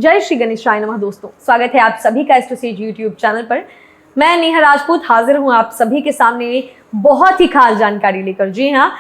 जय श्री गणेशाय नमः। दोस्तों, स्वागत है आप सभी का एस्ट्रोसेज यूट्यूब चैनल पर। मैं नेहा राजपूत हाजिर हूं आप सभी के सामने बहुत ही खास जानकारी लेकर। जी हाँ,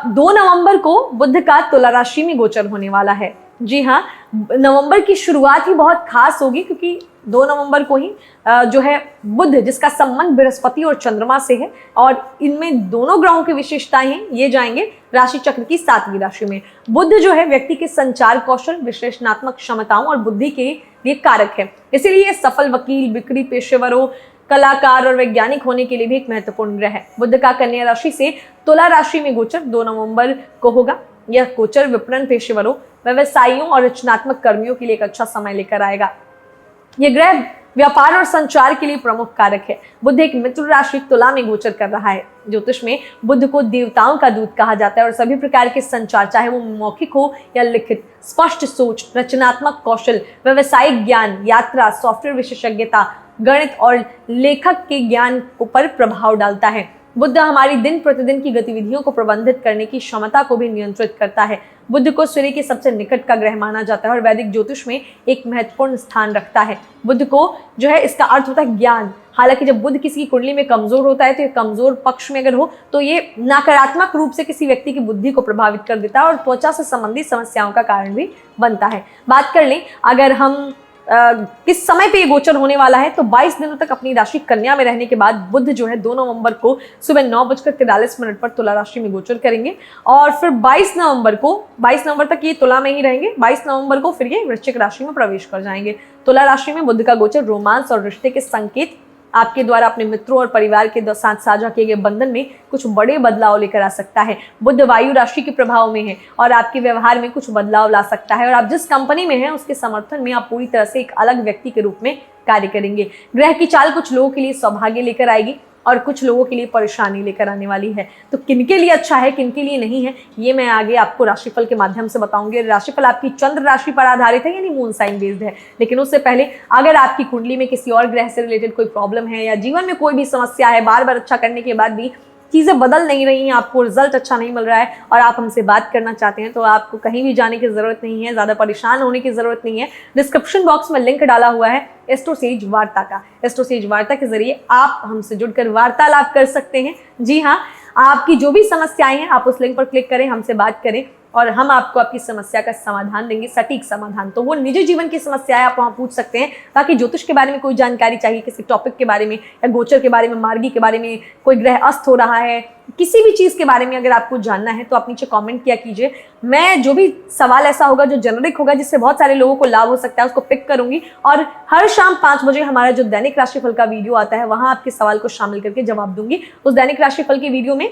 2 नवंबर को बुध का तुला राशि में गोचर होने वाला है। जी हाँ, नवंबर की शुरुआत ही बहुत खास होगी क्योंकि 2 नवंबर को ही जो है बुध, जिसका संबंध बृहस्पति और चंद्रमा से है, और इनमें दोनों ग्रहों की विशेषताएं हैं, ये जाएंगे राशि चक्र की 7वीं राशि में। बुध जो है व्यक्ति के संचार कौशल, विश्लेषणात्मक क्षमताओं और बुद्धि के लिए कारक है। इसीलिए सफल वकील, बिक्री पेशेवरों, कलाकार और वैज्ञानिक होने के लिए भी एक महत्वपूर्ण ग्रह है। बुध का कन्या राशि से तुला राशि में गोचर 2 नवंबर को होगा। यह गोचर विपणन पेशेवरों, व्यवसायियों और रचनात्मक कर्मियों के लिए एक अच्छा समय लेकर आएगा। यह ग्रह व्यापार और संचार के लिए प्रमुख कारक है। बुध एक मित्र राशि तुला में गोचर कर रहा है। ज्योतिष में बुध को देवताओं का दूत कहा जाता है और सभी प्रकार के संचार, चाहे वो मौखिक हो या लिखित, स्पष्ट सोच, रचनात्मक कौशल, व्यवसायिक ज्ञान, यात्रा, सॉफ्टवेयर विशेषज्ञता, गणित और लेखक के ज्ञान पर प्रभाव डालता है। बुध हमारी दिन प्रतिदिन की गतिविधियों को प्रबंधित करने की क्षमता को भी नियंत्रित करता है। बुध को सूर्य के सबसे निकट का ग्रह माना जाता है और वैदिक ज्योतिष में एक महत्वपूर्ण स्थान रखता है। बुध को जो है, इसका अर्थ होता है ज्ञान। हालांकि जब बुध किसी की कुंडली में कमजोर होता है तो ये कमजोर पक्ष में अगर हो तो ये नकारात्मक रूप से किसी व्यक्ति की बुद्धि को प्रभावित कर देता है और त्वचा से संबंधित समस्याओं का कारण भी बनता है। बात कर लें अगर हम किस समय पे ये गोचर होने वाला है, तो 22 दिनों तक अपनी राशि कन्या में रहने के बाद बुध जो है 2 नवंबर को सुबह 9:43 पर तुला राशि में गोचर करेंगे और फिर 22 नवंबर तक ये तुला में ही रहेंगे। 22 नवंबर को फिर ये वृश्चिक राशि में प्रवेश कर जाएंगे। तुला राशि में बुध का गोचर रोमांस और रिश्ते के संकेत, आपके द्वारा अपने मित्रों और परिवार के साथ साझा किए गए बंधन में कुछ बड़े बदलाव लेकर आ सकता है। बुध वायु राशि के प्रभाव में है और आपके व्यवहार में कुछ बदलाव ला सकता है और आप जिस कंपनी में हैं उसके समर्थन में आप पूरी तरह से एक अलग व्यक्ति के रूप में कार्य करेंगे। ग्रह की चाल कुछ लोगों के लिए सौभाग्य लेकर आएगी और कुछ लोगों के लिए परेशानी लेकर आने वाली है। तो किनके लिए अच्छा है, किनके लिए नहीं है, ये मैं आगे आपको राशिफल के माध्यम से बताऊंगी। राशिफल आपकी चंद्र राशि पर आधारित है, यानी मून साइन बेस्ड है। लेकिन उससे पहले अगर आपकी कुंडली में किसी और ग्रह से रिलेटेड कोई प्रॉब्लम है या जीवन में कोई भी समस्या है, बार बार अच्छा करने के बाद भी चीज़ें बदल नहीं रही हैं, आपको रिजल्ट अच्छा नहीं मिल रहा है और आप हमसे बात करना चाहते हैं, तो आपको कहीं भी जाने की ज़रूरत नहीं है, ज़्यादा परेशान होने की ज़रूरत नहीं है। डिस्क्रिप्शन बॉक्स में लिंक डाला हुआ है एस्ट्रोसेज वार्ता का। एस्ट्रोसेज वार्ता के जरिए आप हमसे जुड़कर वार्तालाप कर सकते हैं। जी हाँ, आपकी जो भी समस्याएं हैं आप उस लिंक पर क्लिक करें, हमसे बात करें और हम आपको आपकी समस्या का समाधान देंगे, सटीक समाधान। तो वो निजी जीवन की समस्याएं आप वहाँ पूछ सकते हैं। बाकी ज्योतिष के बारे में कोई जानकारी चाहिए, किसी टॉपिक के बारे में या गोचर के बारे में, मार्गी के बारे में, कोई ग्रह अस्त हो रहा है, किसी भी चीज़ के बारे में अगर आपको जानना है तो आप नीचे कमेंट किया कीजिए। मैं जो भी सवाल ऐसा होगा जो जेनरिक होगा, जिससे बहुत सारे लोगों को लाभ हो सकता है, उसको पिक करूंगी और हर शाम 5 बजे हमारा जो दैनिक राशिफल का वीडियो आता है वहाँ आपके सवाल को शामिल करके जवाब दूंगी। उस दैनिक राशिफल की वीडियो में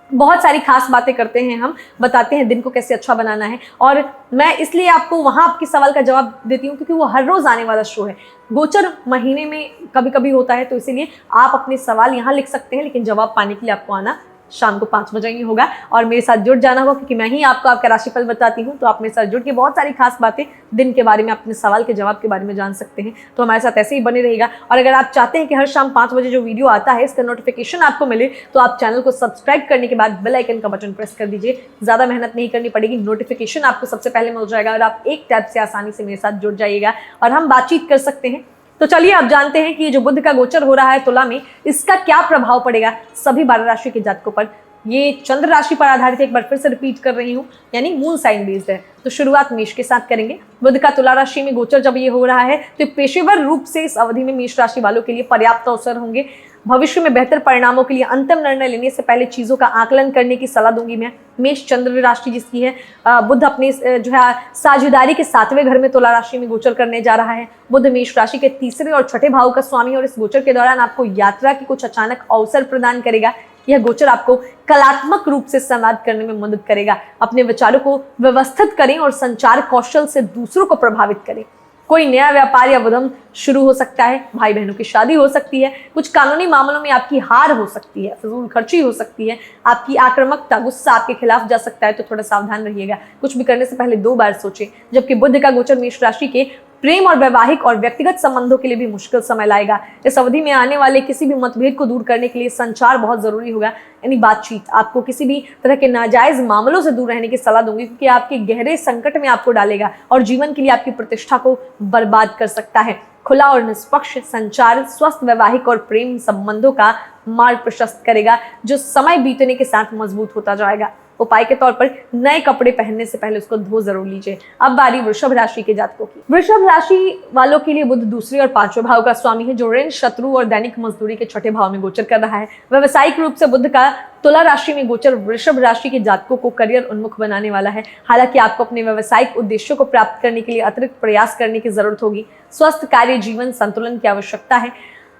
बहुत सारी खास बातें करते हैं, हम बताते हैं दिन को कैसे अच्छा बनाना है और मैं इसलिए आपको वहाँ आपके सवाल का जवाब देती हूँ क्योंकि वो हर रोज़ आने वाला शो है। गोचर महीने में कभी कभी होता है, तो इसीलिए आप अपने सवाल यहाँ लिख सकते हैं, लेकिन जवाब पाने के लिए आपको आना शाम को 5 बजे ही होगा और मेरे साथ जुड़ जाना होगा क्योंकि मैं ही आपको आपका राशिफल बताती हूँ। तो आप मेरे साथ जुड़ के बहुत सारी खास बातें दिन के बारे में, अपने सवाल के जवाब के बारे में जान सकते हैं। तो हमारे साथ ऐसे ही बने रहेगा और अगर आप चाहते हैं कि हर शाम 5 बजे जो वीडियो आता है इसका नोटिफिकेशन आपको मिले, तो आप चैनल को सब्सक्राइब करने के बाद बेल आइकन का बटन प्रेस कर दीजिए। ज़्यादा मेहनत नहीं करनी पड़ेगी, नोटिफिकेशन आपको सबसे पहले मिल जाएगा और आप एक टैब से आसानी से मेरे साथ जुड़ जाइएगा और हम बातचीत कर सकते हैं। तो चलिए आप जानते हैं कि ये जो बुध का गोचर हो रहा है तुला में, इसका क्या प्रभाव पड़ेगा सभी 12 राशि के जातकों पर। ये चंद्र राशि पर आधारित है, एक बार फिर से रिपीट कर रही हूँ, यानी मून साइन बेस्ड है। तो शुरुआत मेष के साथ करेंगे। बुध का तुला राशि में गोचर जब ये हो रहा है तो पेशेवर रूप से इस अवधि में मेष राशि वालों के लिए पर्याप्त अवसर होंगे। भविष्य में बेहतर परिणामों के लिए अंतिम निर्णय लेने से पहले चीज़ों का आकलन करने की सलाह दूंगी मैं। मेष चंद्र राशि जिसकी है, बुध अपने जो है साझेदारी के 7वें घर में तुला राशि में गोचर करने जा रहा है। बुध मेष राशि के 3रे और 6ठे भाव का स्वामी और इस गोचर के दौरान आपको यात्रा के कुछ अचानक अवसर प्रदान करेगा। यह गोचर आपको कलात्मक रूप से संवाद करने में मदद करेगा। अपने विचारों को व्यवस्थित करें और संचार कौशल से दूसरों को प्रभावित करें। कोई नया व्यापार या उद्यम शुरू हो सकता है, भाई बहनों की शादी हो सकती है, कुछ कानूनी मामलों में आपकी हार हो सकती है, फजूल खर्ची हो सकती है, आपकी आक्रामकता, गुस्सा आपके खिलाफ जा सकता है, तो थोड़ा सावधान रहिएगा। कुछ भी करने से पहले 2 बार सोचें। जबकि बुध का गोचर मेष राशि के प्रेम और वैवाहिक और व्यक्तिगत संबंधों के लिए भी मुश्किल समय लाएगा। इस अवधि में आने वाले किसी भी मतभेद को दूर करने के लिए संचार बहुत जरूरी होगा, यानी बातचीत। आपको किसी भी तरह के नाजायज मामलों से दूर रहने की सलाह दूंगी, क्योंकि आपके गहरे संकट में आपको डालेगा और जीवन के लिए आपकी प्रतिष्ठा को बर्बाद कर सकता है। खुला और निष्पक्ष संचार स्वस्थ वैवाहिक और प्रेम संबंधों का मार्ग प्रशस्त करेगा, जो समय बीतने के साथ मजबूत होता जाएगा। उपाय के तौर पर नए कपड़े पहनने से पहले उसको धो जरूर लीजिए। अब बारी वृषभ राशि के जातकों की। वृषभ राशि वालों के लिए बुध दूसरे और पांचवें भाव का स्वामी है, जो ऋण, शत्रु और दैनिक मजदूरी के छठे भाव में गोचर कर रहा है। व्यवसायिक रूप से बुध का तुला राशि में गोचर वृषभ राशि के जातकों को करियर उन्मुख बनाने वाला है। हालांकि आपको अपने व्यवसायिक उद्देश्यों को प्राप्त करने के लिए अतिरिक्त प्रयास करने की जरूरत होगी। स्वस्थ कार्य जीवन संतुलन की आवश्यकता है।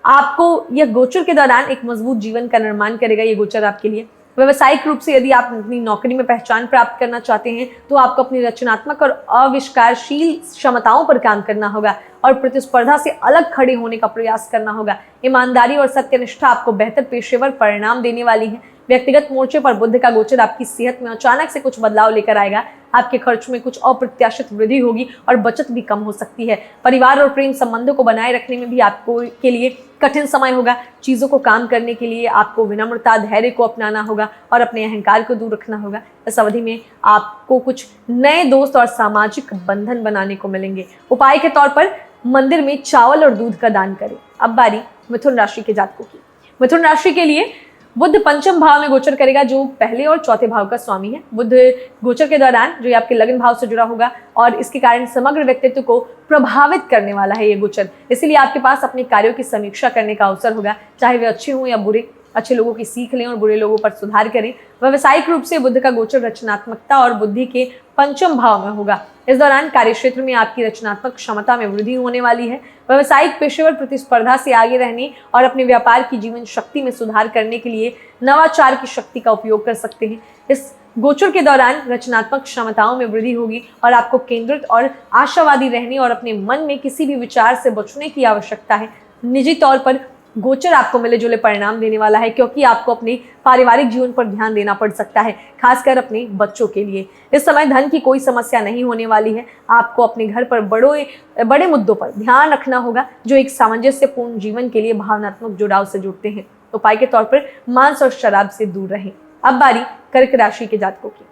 आपको यह गोचर के दौरान एक मजबूत जीवन का निर्माण करेगा ये गोचर आपके लिए। व्यवसायिक रूप से यदि आप अपनी नौकरी में पहचान प्राप्त करना चाहते हैं तो आपको अपनी रचनात्मक और आविष्कारशील क्षमताओं पर काम करना होगा और प्रतिस्पर्धा से अलग खड़े होने का प्रयास करना होगा। ईमानदारी और सत्यनिष्ठा आपको बेहतर पेशेवर परिणाम देने वाली है। व्यक्तिगत मोर्चे पर बुध का गोचर आपकी सेहत में अचानक से कुछ बदलाव लेकर आएगा। आपके खर्च में कुछ अप्रत्याशित वृद्धि होगी और बचत भी कम हो सकती है। परिवार और प्रेम संबंधों को बनाए रखने में भी आपको के लिए कठिन समय होगा। चीजों को काम करने के लिए आपको विनम्रता, धैर्य को अपनाना होगा और अपने अहंकार को दूर रखना होगा। इस अवधि में आपको कुछ नए दोस्त और सामाजिक बंधन बनाने को मिलेंगे। उपाय के तौर पर मंदिर में चावल और दूध का दान करें। अब बारी मिथुन राशि के जातकों की। मिथुन राशि के लिए बुध पंचम भाव में गोचर करेगा, जो पहले और चौथे भाव का स्वामी है। बुध गोचर के दौरान जो आपके लगन भाव से जुड़ा होगा और इसके कारण समग्र व्यक्तित्व को प्रभावित करने वाला है ये गोचर। इसीलिए आपके पास अपने कार्यों की समीक्षा करने का अवसर होगा, चाहे वे अच्छे हों या बुरे। अच्छे लोगों की सीख लें और बुरे लोगों पर सुधार करें। व्यावसायिक रूप से बुध का गोचर रचनात्मकता और बुद्धि के पंचम भाव में होगा। इस दौरान कार्यक्षेत्र में आपकी रचनात्मक क्षमता में वृद्धि होने वाली है। व्यावसायिक पेशेवर प्रतिस्पर्धा से आगे रहने और अपने व्यापार की जीवन शक्ति में सुधार करने के लिए नवाचार की शक्ति का उपयोग कर सकते हैं। इस गोचर के दौरान रचनात्मक क्षमताओं में वृद्धि होगी और आपको केंद्रित और आशावादी रहने और अपने मन में किसी भी विचार से बचने की आवश्यकता है। निजी तौर पर गोचर आपको मिले जुले परिणाम देने वाला है, क्योंकि आपको अपने पारिवारिक जीवन पर ध्यान देना पड़ सकता है, खासकर अपने बच्चों के लिए। इस समय धन की कोई समस्या नहीं होने वाली है। आपको अपने घर पर बड़े मुद्दों पर ध्यान रखना होगा, जो एक सामंजस्यपूर्ण जीवन के लिए भावनात्मक जुड़ाव से जुड़ते हैं। उपाय के तौर पर मांस और शराब से दूर रहें। अब बारी कर्क राशि के जातकों की।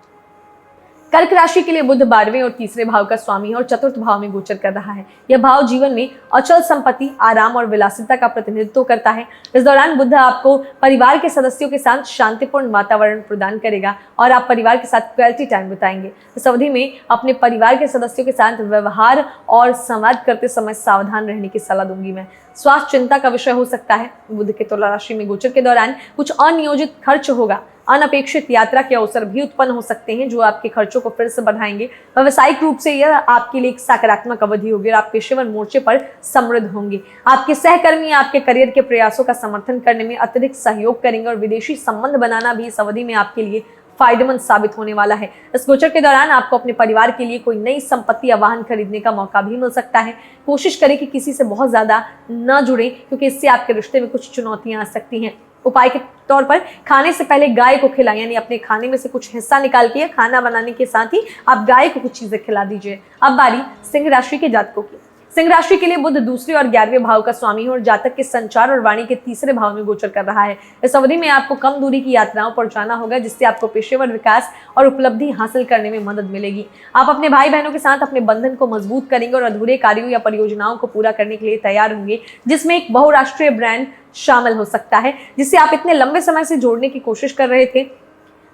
कर्क राशि के लिए बुध 12वें और तीसरे भाव का स्वामी है और चतुर्थ भाव में गोचर कर रहा है। यह भाव जीवन में अचल संपत्ति, आराम और विलासिता का प्रतिनिधित्व करता है। इस दौरान बुध आपको परिवार के सदस्यों के साथ शांतिपूर्ण वातावरण प्रदान करेगा और आप परिवार के साथ क्वालिटी टाइम बिताएंगे। इस अवधि में अपने परिवार के सदस्यों के साथ व्यवहार और संवाद करते समय सावधान रहने की सलाह दूंगी मैं। स्वास्थ्य चिंता का विषय हो सकता है। बुध के तुला राशि में गोचर के दौरान कुछ अनियोजित खर्च होगा। अनपेक्षित यात्रा के अवसर भी उत्पन्न हो सकते हैं, जो आपके खर्चों को फिर से बढ़ाएंगे। व्यावसायिक रूप से यह आपके लिए एक सकारात्मक अवधि होगी और आप पेशेवर मोर्चे पर समृद्ध होंगे। आपके सहकर्मी आपके करियर के प्रयासों का समर्थन करने में अतिरिक्त सहयोग करेंगे और विदेशी संबंध बनाना भी इस अवधि में आपके लिए फायदेमंद साबित होने वाला है। इस गोचर के दौरान आपको अपने परिवार के लिए कोई नई संपत्ति या वाहन खरीदने का मौका भी मिल सकता है। कोशिश करें कि किसी से बहुत ज्यादा न जुड़ें, क्योंकि इससे आपके रिश्ते में कुछ चुनौतियां आ सकती हैं। उपाय के तौर पर खाने से पहले गाय को खिलाएं, यानी अपने खाने में से कुछ हिस्सा निकाल के खाना बनाने के साथ ही आप गाय को कुछ चीजें खिला दीजिए। अब बारी सिंह राशि के जातकों की। सिंह राशि के लिए बुध दूसरे और 11वें भाव का स्वामी है और जातक के संचार और वाणी के तीसरे भाव में गोचर कर रहा है। इस अवधि में आपको कम दूरी की यात्राओं पर जाना होगा, जिससे आपको पेशेवर विकास और उपलब्धि हासिल करने में मदद मिलेगी। आप अपने भाई बहनों के साथ अपने बंधन को मजबूत करेंगे और अधूरे कार्यों या परियोजनाओं को पूरा करने के लिए तैयार होंगे, जिसमें एक बहुराष्ट्रीय ब्रांड शामिल हो सकता है, जिसे आप इतने लंबे समय से जोड़ने की कोशिश कर रहे थे।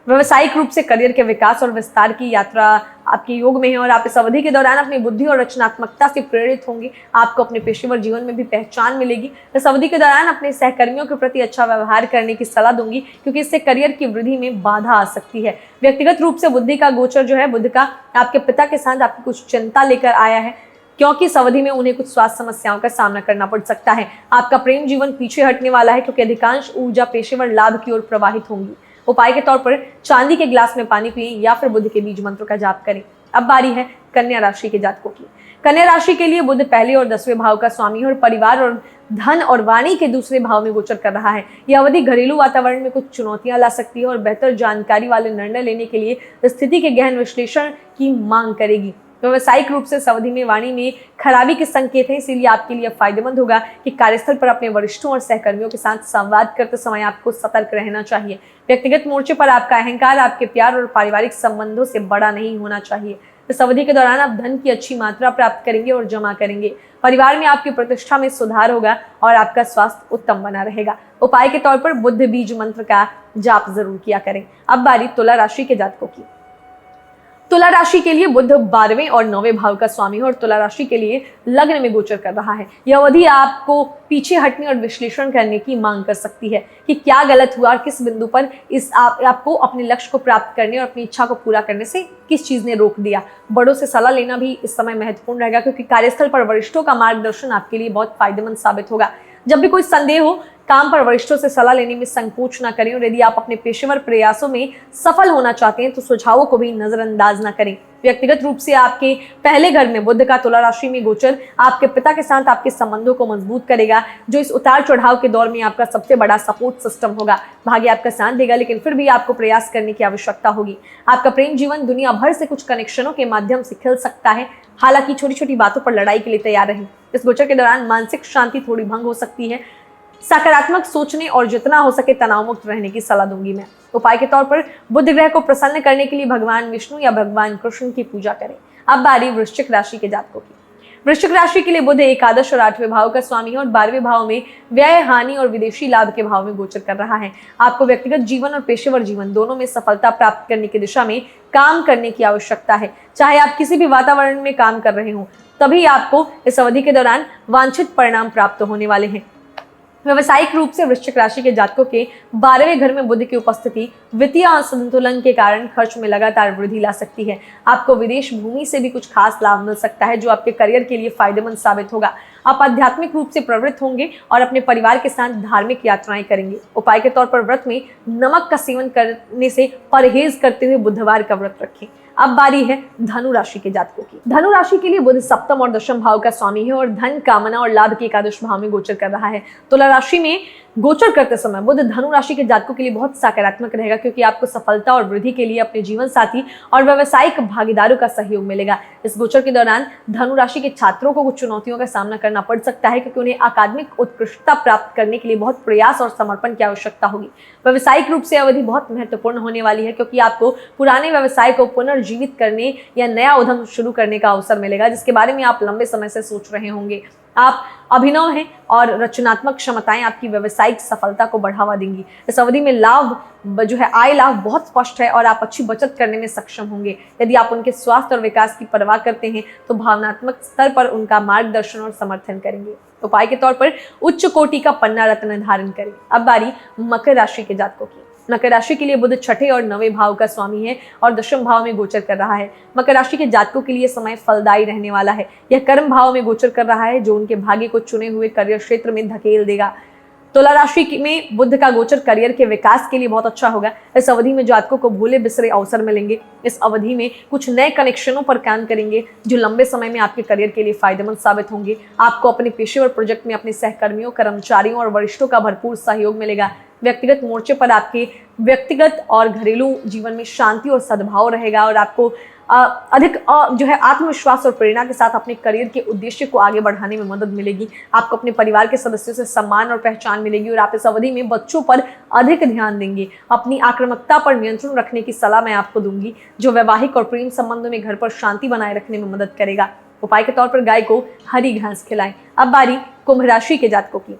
व्यावसायिक रूप से करियर के विकास और विस्तार की यात्रा आपके योग में है और आप इस अवधि के दौरान अपनी बुद्धि और रचनात्मकता से प्रेरित होंगे। आपको अपने पेशेवर जीवन में भी पहचान मिलेगी। इस अवधि के दौरान अपने सहकर्मियों के प्रति अच्छा व्यवहार करने की सलाह दूंगी, क्योंकि इससे करियर की वृद्धि में बाधा आ सकती है। व्यक्तिगत रूप से बुद्धि का गोचर जो है, बुध का आपके पिता के साथ आपकी कुछ चिंता लेकर आया है, क्योंकि इस अवधि में उन्हें कुछ स्वास्थ्य समस्याओं का सामना करना पड़ सकता है। आपका प्रेम जीवन पीछे हटने वाला है, क्योंकि अधिकांश ऊर्जा पेशेवर लाभ की ओर प्रवाहित होंगी। उपाय के तौर पर चांदी के गिलास में पानी पिएं या फिर बुध के बीज मंत्र का जाप करें। अब बारी है कन्या राशि के जातकों की। कन्या राशि के लिए बुध पहले और 10वें भाव का स्वामी है और परिवार और धन और वाणी के दूसरे भाव में गोचर कर रहा है। यह अवधि घरेलू वातावरण में कुछ चुनौतियां ला सकती है और बेहतर जानकारी वाले निर्णय लेने के लिए स्थिति के गहन विश्लेषण की मांग करेगी। व्यावसायिक रूप से इस अवधि में वाणी में खराबी के संकेत हैं, इसीलिए आपके लिए फायदेमंद होगा कि कार्यस्थल पर अपने वरिष्ठों और सहकर्मियों के साथ संवाद करते समय आपको सतर्क रहना चाहिए। व्यक्तिगत मोर्चे पर आपका अहंकार आपके प्यार और पारिवारिक संबंधों से बड़ा नहीं होना चाहिए। इस अवधि के दौरान आप धन की अच्छी मात्रा प्राप्त करेंगे और जमा करेंगे। परिवार में आपकी प्रतिष्ठा में सुधार होगा और आपका स्वास्थ्य उत्तम बना रहेगा। उपाय के तौर पर बुद्ध बीज मंत्र का जाप जरूर किया करें। अब बारी तुला राशि के जातकों की। तुला राशि के लिए बुध 12वें और 9वें भाव का स्वामी है और तुला राशि के लिए लग्न में गोचर कर रहा है। यह अवधि आपको पीछे हटने और विश्लेषण करने की मांग कर सकती है कि क्या गलत हुआ और किस बिंदु पर आपको अपने लक्ष्य को प्राप्त करने और अपनी इच्छा को पूरा करने से किस चीज ने रोक दिया। बड़ों से सलाह लेना भी इस समय महत्वपूर्ण रहेगा, क्योंकि कार्यस्थल पर वरिष्ठों का मार्गदर्शन आपके लिए बहुत फायदेमंद साबित होगा। जब भी कोई संदेह हो, काम पर वरिष्ठों से सलाह लेने में संकोच ना करें और यदि आप अपने पेशेवर प्रयासों में सफल होना चाहते हैं तो सुझावों को भी नजरअंदाज ना करें। व्यक्तिगत रूप से आपके पहले घर में बुध का तुला राशि में गोचर आपके पिता के साथ आपके संबंधों को मजबूत करेगा, जो इस उतार चढ़ाव के दौर में आपका सबसे बड़ा सपोर्ट सिस्टम होगा। भाग्य आपका साथ देगा, लेकिन फिर भी आपको प्रयास करने की आवश्यकता होगी। आपका प्रेम जीवन दुनिया भर से कुछ कनेक्शनों के माध्यम से खिल सकता है, हालांकि छोटी छोटी बातों पर लड़ाई के लिए तैयार रहें। इस गोचर के दौरान मानसिक शांति थोड़ी भंग हो सकती है। सकारात्मक सोचने और जितना हो सके तनाव मुक्त रहने की सलाह दूंगी मैं। उपाय के तौर पर बुध ग्रह को प्रसन्न करने के लिए भगवान विष्णु या भगवान कृष्ण की पूजा करें। अब बारी वृश्चिक राशि के जातकों की। वृश्चिक राशि के लिए बुध एकादश और 8वें भाव का स्वामी है और 12वें भाव में व्यय, हानि और विदेशी लाभ के भाव में गोचर कर रहा है। आपको व्यक्तिगत जीवन और पेशेवर जीवन दोनों में सफलता प्राप्त करने की दिशा में काम करने की आवश्यकता है। चाहे आप किसी भी वातावरण में काम कर रहे हो, तभी आपको इस अवधि के दौरान वांछित परिणाम प्राप्त होने वाले हैं। व्यवसायिक रूप से वृश्चिक राशि के जातकों के 12वें घर में बुध की उपस्थिति वित्तीय असंतुलन के कारण खर्च में लगातार वृद्धि ला सकती है। आपको विदेश भूमि से भी कुछ खास लाभ मिल सकता है, जो आपके करियर के लिए फायदेमंद साबित होगा। आप आध्यात्मिक रूप से प्रवृत्त होंगे और अपने परिवार के साथ धार्मिक यात्राएं करेंगे। उपाय के तौर पर व्रत में नमक का सेवन करने से परहेज करते हुए बुधवार का व्रत रखें। अब बारी है धनु राशि के जातकों की। धनु राशि के लिए बुध सप्तम और दशम भाव का स्वामी है और धन, कामना और लाभ के एकादश भाव में गोचर कर रहा है। तुला राशि में गोचर करते समय बुध धनु राशि के जातकों के लिए बहुत सकारात्मक रहेगा, क्योंकि आपको सफलता और वृद्धि के लिए अपने जीवन साथी और व्यावसायिक भागीदारों का सहयोग मिलेगा। इस गोचर के दौरान धनु राशि के छात्रों को कुछ चुनौतियों का सामना करना पड़ सकता है, क्योंकि उन्हें अकादमिक उत्कृष्टता प्राप्त करने के लिए बहुत प्रयास और समर्पण की आवश्यकता होगी। व्यावसायिक रूप से अवधि बहुत महत्वपूर्ण होने वाली है, क्योंकि आपको पुराने व्यवसाय को पुनर्जीवित करने या नया उद्यम शुरू करने का अवसर मिलेगा, जिसके बारे में आप लंबे समय से सोच रहे होंगे। आप अभिनव हैं और रचनात्मक क्षमताएं आपकी व्यावसायिक सफलता को बढ़ावा देंगी। इस अवधि में लाभ जो है, आय लाभ बहुत स्पष्ट है और आप अच्छी बचत करने में सक्षम होंगे। यदि आप उनके स्वास्थ्य और विकास की परवाह करते हैं तो भावनात्मक स्तर पर उनका मार्गदर्शन और समर्थन करेंगे। उपाय के तौर पर उच्च कोटि का पन्ना रत्न धारण करें। अब बारी मकर राशि के जातकों की। मकर राशि के लिए बुध 6ठे और 9वें भाव का स्वामी है और दशम भाव में गोचर कर रहा है। मकर राशि के जातकों के लिए समय फलदायी रहने वाला है। यह कर्म भाव में गोचर कर रहा है, जो उनके भाग्य को चुने हुए करियर क्षेत्र में धकेल देगा। तुला राशि में बुध का गोचर करियर के विकास के लिए बहुत अच्छा होगा। इस अवधि में जातकों को भूले बिसरे अवसर मिलेंगे। इस अवधि में कुछ नए कनेक्शनों पर काम करेंगे, जो लंबे समय में आपके करियर के लिए फायदेमंद साबित होंगे। आपको अपने पेशेवर प्रोजेक्ट में अपने सहकर्मियों, कर्मचारियों और वरिष्ठों का भरपूर सहयोग मिलेगा। व्यक्तिगत मोर्चे पर आपके व्यक्तिगत और घरेलू जीवन में शांति और सद्भाव रहेगा और आपको अधिक जो है आत्मविश्वास और प्रेरणा के साथ अपने करियर के उद्देश्य को आगे बढ़ाने में मदद मिलेगी। आपको अपने परिवार के सदस्यों से सम्मान और पहचान मिलेगी और आप इस अवधि में बच्चों पर अधिक ध्यान देंगे। अपनी आक्रामकता पर नियंत्रण रखने की सलाह मैं आपको दूंगी, जो वैवाहिक और प्रेम संबंधों में घर पर शांति बनाए रखने में मदद करेगा। उपाय के तौर पर गाय को हरी घास खिलाएं। अब बारी कुंभ राशि के जातकों की।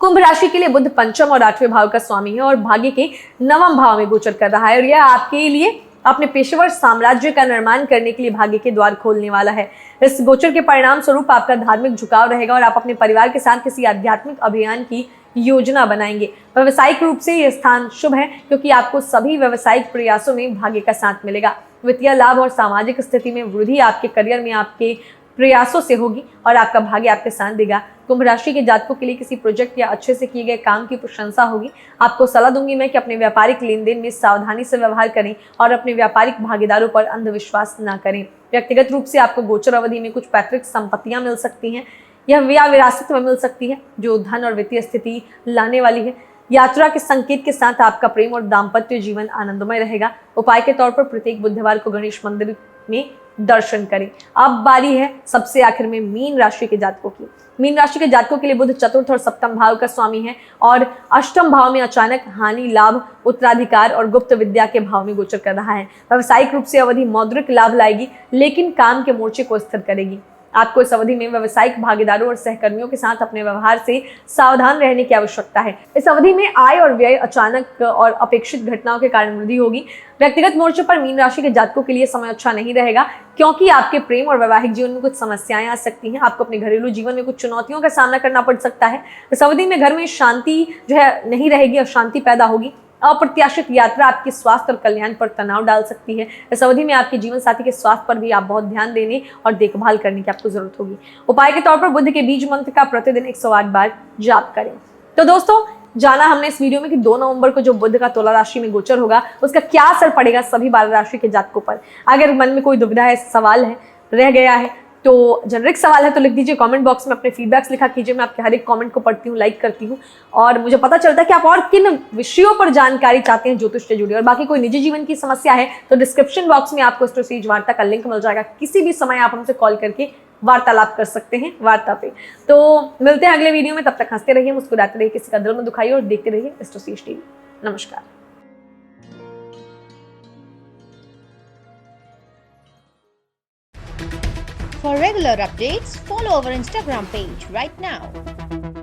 कुंभ राशि के लिए बुध पंचम और 8वें भाव का स्वामी है और भाग्य के 9वें भाव में गोचर कर रहा है और यह आपके लिए अपने पेशेवर साम्राज्य का निर्माण करने के लिए भाग्य के द्वार खोलने वाला है। इस गोचर के परिणाम स्वरूप आपका धार्मिक झुकाव रहेगा और आप अपने परिवार के साथ किसी आध्यात्मिक अभियान की योजना बनाएंगे। व्यावसायिक रूप से यह स्थान शुभ है, क्योंकि आपको सभी व्यावसायिक प्रयासों में भाग्य का साथ मिलेगा। वित्तीय लाभ और सामाजिक स्थिति में वृद्धि आपके करियर में आपके प्रयासों से होगी और आपका भाग्य आपके साथ देगा। कुंभ राशि के जातकों के लिए किसी प्रोजेक्ट या अच्छे से किए गए काम की प्रशंसा होगी। आपको सलाह दूंगी मैं कि अपने व्यापारिक लेन देन में सावधानी से व्यवहार करें और अपने व्यापारिक भागीदारों पर अंधविश्वास न करें। व्यक्तिगत रूप से आपको गोचर अवधि में कुछ पैतृक संपत्तियां मिल सकती हैं, यह विरासत में मिल सकती है, जो धन और वित्तीय स्थिति लाने वाली है। यात्रा के संकेत के साथ आपका प्रेम और दाम्पत्य जीवन आनंदमय रहेगा। उपाय के तौर पर प्रत्येक बुधवार को गणेश मंदिर में दर्शन करें। अब बारी है सबसे आखिर में मीन राशि के जातकों की। मीन राशि के जातकों के लिए बुध चतुर्थ और सप्तम भाव का स्वामी है और अष्टम भाव में अचानक हानि, लाभ, उत्तराधिकार और गुप्त विद्या के भाव में गोचर कर रहा है। व्यावसायिक रूप से अवधि मौद्रिक लाभ लाएगी, लेकिन काम के मोर्चे को स्थिर करेगी। आपको इस अवधि में व्यवसायिक भागीदारों और सहकर्मियों के साथ अपने व्यवहार से सावधान रहने की आवश्यकता है। इस अवधि में आय और व्यय अचानक और अपेक्षित घटनाओं के कारण वृद्धि होगी। व्यक्तिगत मोर्चे पर मीन राशि के जातकों के लिए समय अच्छा नहीं रहेगा, क्योंकि आपके प्रेम और वैवाहिक जीवन में कुछ समस्याएं आ सकती हैं। आपको अपने घरेलू जीवन में कुछ चुनौतियों का सामना करना पड़ सकता है। इस अवधि में घर में शांति जो है नहीं रहेगी, अशांति पैदा होगी। अप्रत्याशित यात्रा आपके स्वास्थ्य और कल्याण पर तनाव डाल सकती है। इस अवधि में आपके जीवन साथी के स्वास्थ्य पर भी आप बहुत ध्यान देने और देखभाल करने की आपको जरूरत होगी। उपाय के तौर पर बुध के बीज मंत्र का प्रतिदिन 108 बार जाप करें। तो दोस्तों, जाना हमने इस वीडियो में कि 2 नवंबर को जो बुध का तुला राशि में गोचर होगा उसका क्या असर पड़ेगा सभी 12 राशि के जातकों पर। अगर मन में कोई दुविधा है, सवाल है, रह गया है, तो जेनरिक सवाल है तो लिख दीजिए कमेंट बॉक्स में, अपने फीडबैक्स लिखा कीजिए। मैं आपके हर एक कमेंट को पढ़ती हूँ, लाइक करती हूँ और मुझे पता चलता है कि आप और किन विषयों पर जानकारी चाहते हैं ज्योतिष से जुड़ी। और बाकी कोई निजी जीवन की समस्या है तो डिस्क्रिप्शन बॉक्स में आपको एस्ट्रोसेज वार्ता का लिंक मिल जाएगा। किसी भी समय आप हमसे कॉल करके वार्तालाप कर सकते हैं वार्ता पे। तो मिलते हैं अगले वीडियो में, तब तक हंसते रहिए, मुस्कुराते रहिए, किसी का दिल में दुखाइए और देखते रहिए एस्ट्रोसेज टीवी। नमस्कार। For regular updates, follow our Instagram page right now.